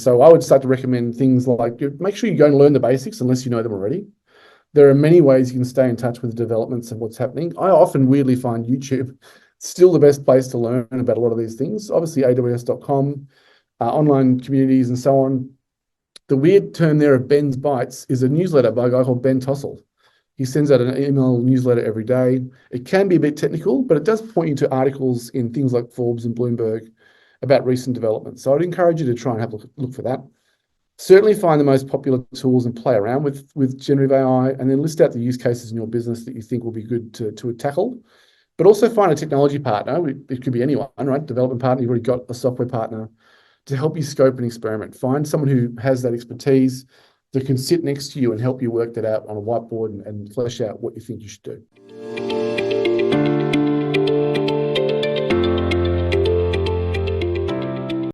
So I would start to recommend things like make sure you go and learn the basics unless you know them already. There are many ways you can stay in touch with the developments of what's happening. I often weirdly find YouTube still the best place to learn about a lot of these things. Obviously, AWS.com, online communities, and so on. The weird term there of Ben's Bites is a newsletter by a guy called Ben Tossell. He sends out an email newsletter every day. It can be a bit technical, but it does point you to articles in things like Forbes and Bloomberg about recent developments. So I'd encourage you to try and have a look for that. Certainly find the most popular tools and play around with generative AI, and then list out the use cases in your business that you think will be good to tackle. But also find a technology partner. It could be anyone, right? Development partner, you've already got a software partner to help you scope and experiment. Find someone who has that expertise that can sit next to you and help you work that out on a whiteboard and flesh out what you think you should do.